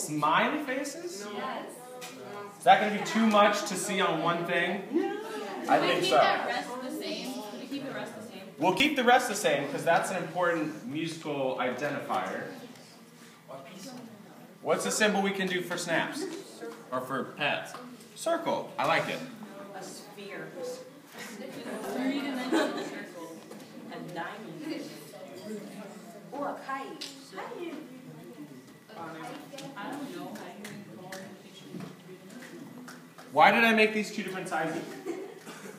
smiley faces? No. Yes. Is that going to be too much to see on one thing? I think so. Keep that rest the same. Can we keep the rest the same? We'll keep the rest the same because that's an important musical identifier. What's a symbol we can do for snaps? Or for pets? Circle. I like it. A sphere. Three-dimensional circle. A diamond. Or a kite. I don't know. Why did I make these two different sizes?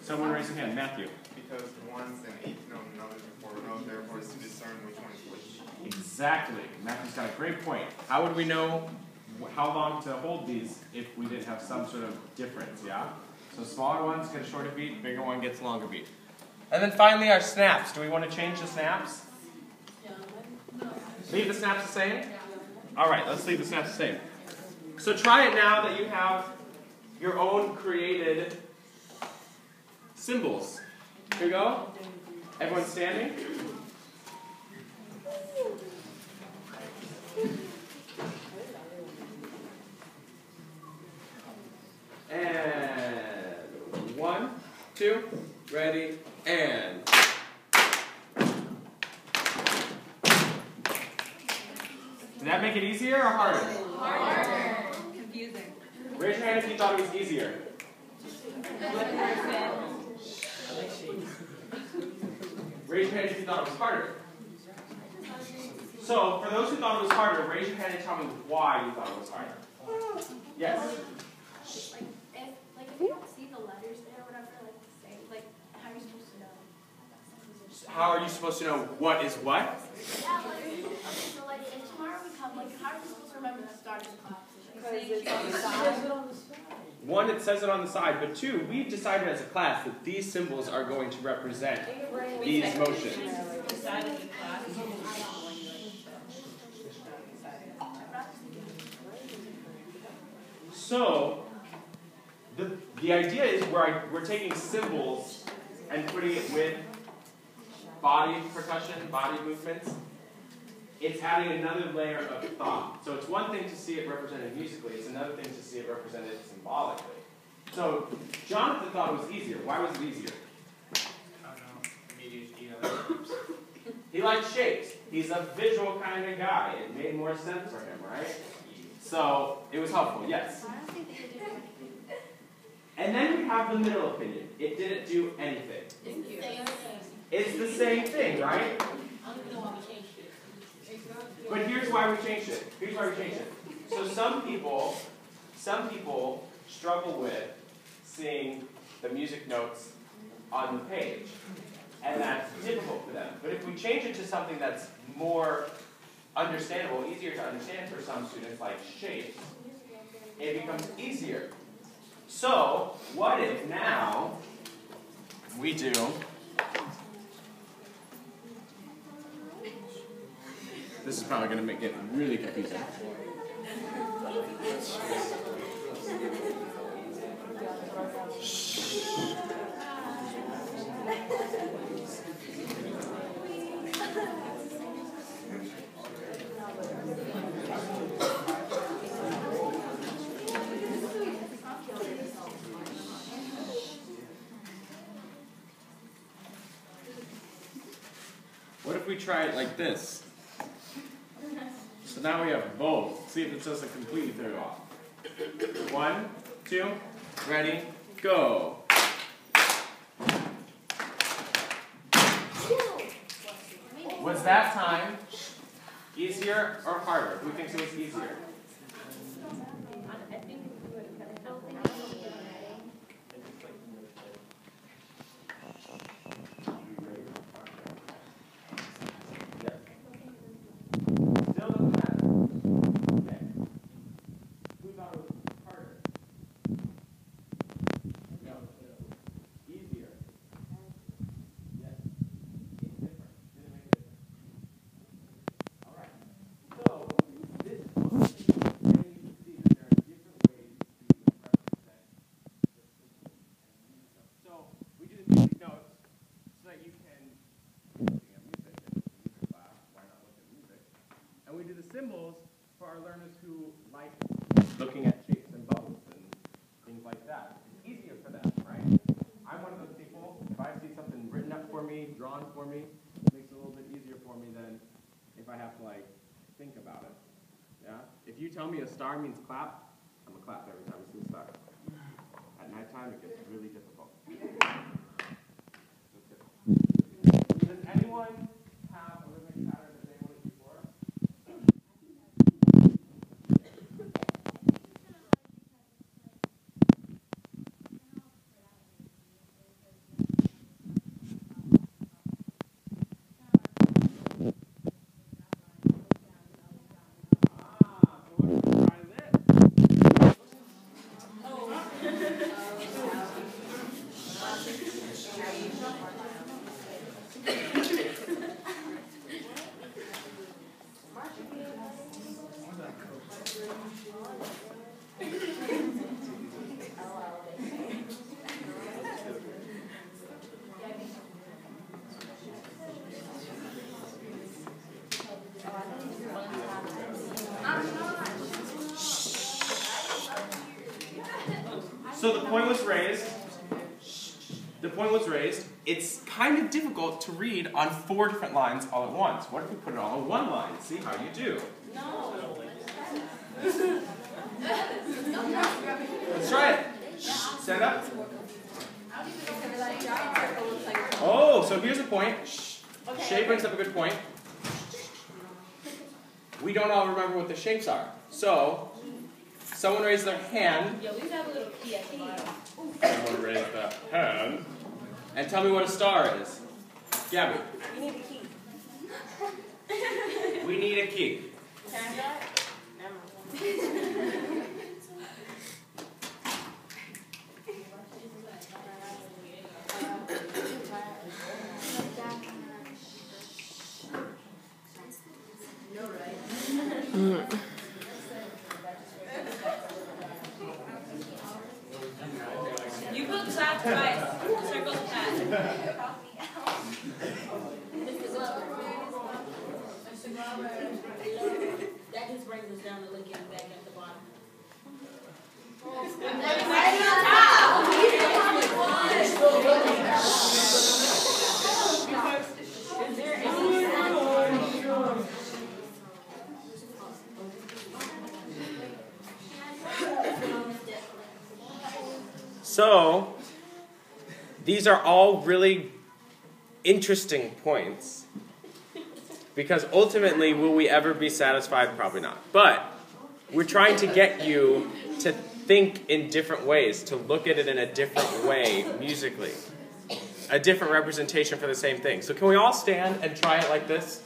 Someone raise a hand. Matthew. Because one's an eighth note and another's a quarter note, therefore it's to discern which one is which. Exactly. Matthew's got a great point. How would we know how long to hold these if we didn't have some sort of difference, yeah? So smaller ones get a shorter beat, bigger one gets a longer beat. And then finally our snaps. Do we want to change the snaps? Leave the snaps the same? Alright, let's leave the snaps the same. So try it now that you have your own created symbols. Here we go. Everyone standing. And 1, 2, ready, and. Did that make it easier or harder? Harder. Confusing. Raise your hand if you thought it was easier. Raise your hand if you thought it was harder. So, for those who thought it was harder, raise your hand and tell me why you thought it was harder. Yes? If you don't see the letters there or whatever, how are you supposed to know? How are you supposed to know what is what? Yeah, so if tomorrow we come, how are you supposed to remember the start of the class? Because it's on the side. One, it says it on the side, but two, we've decided as a class that these symbols are going to represent these motions. Decided in class. So, the idea is we're taking symbols and putting it with body percussion, body movements. It's adding another layer of thought. So it's one thing to see it represented musically, it's another thing to see it represented symbolically. So Jonathan thought it was easier. Why was it easier? I don't know. He liked shapes. He's a visual kind of guy. It made more sense for him, right? So it was helpful, yes. I don't think they did anything. And then we have the middle opinion. It didn't do anything. It's the same thing, right? I don't even know why we changed it. But here's why we changed it. Here's why we changed it. So some people struggle with seeing the music notes on the page. And that's difficult for them. But if we change it to something that's more understandable, easier to understand for some students, like shapes, it becomes easier. So, what if now we do this is probably going to make it really confusing. What if we try it like this? So now we have both. See if it doesn't completely throw it off. 1, 2, ready, go. Was that time easier or harder? Who thinks it was easier? are learners who like looking at shapes and bubbles and things like that. It's easier for them, right? I'm one of those people, if I see something written up for me, drawn for me, it makes it a little bit easier for me than if I have to like think about it. Yeah? If you tell me a star means clap, I'm gonna clap every time I see a star. At nighttime it gets really difficult. Does anyone have a rhythmic pattern that they want to before? So the point was raised. It's kind of difficult to read on 4 different lines all at once. What if we put it all in one line? See how you do. No. Let's try it. Stand up. Oh, so here's a point. Shay brings up a good point. We don't all remember what the shapes are. So, someone raise their hand. Yeah, we have a little key at the bottom. Someone raise their hand. And tell me what a star is. Gabby. You need a key. We need a key. Can I try it? Never. You put clap twice. Circle the path. That just brings us down to looking back at the bottom. Is there any So, these are all really interesting points. Because ultimately, will we ever be satisfied? Probably not. But we're trying to get you to think in different ways, to look at it in a different way musically. A different representation for the same thing. So can we all stand and try it like this?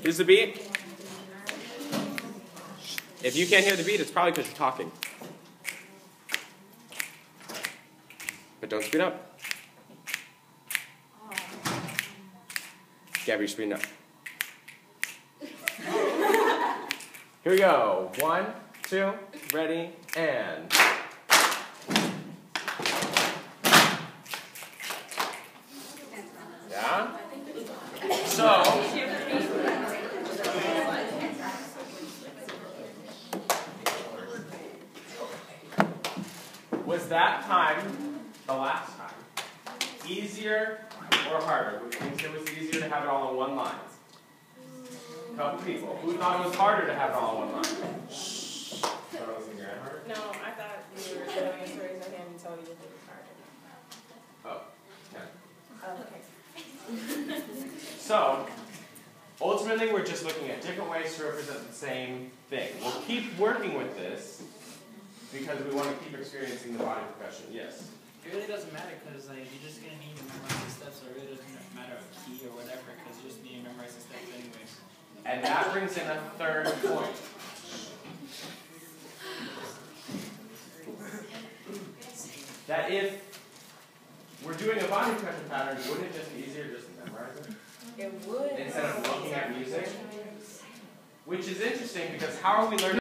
Here's the beat. If you can't hear the beat, it's probably because you're talking. But don't speed up. Gabby, you're speeding up. Here we go. 1, 2, ready, and... Yeah? So... was that time the last time easier or harder? Who thinks it was easier to have it all in one line? A couple people. Who thought it was harder to have it all in one line? Thought it was easier and harder? No, I thought you were going to raise your hand and tell you if it was harder. Oh, okay. Okay. So, ultimately we're just looking at different ways to represent the same thing. We'll keep working with this because we want to keep experiencing the body percussion. Yes? It really doesn't matter because like, you're just going to need to memorize the steps, so it really doesn't matter of key or whatever because you just need to memorize the steps anyways. And that brings in a third point. That if we're doing a body percussion pattern, wouldn't it just be easier just to memorize it? It would. Instead of looking at music? Which is interesting because how are we learning?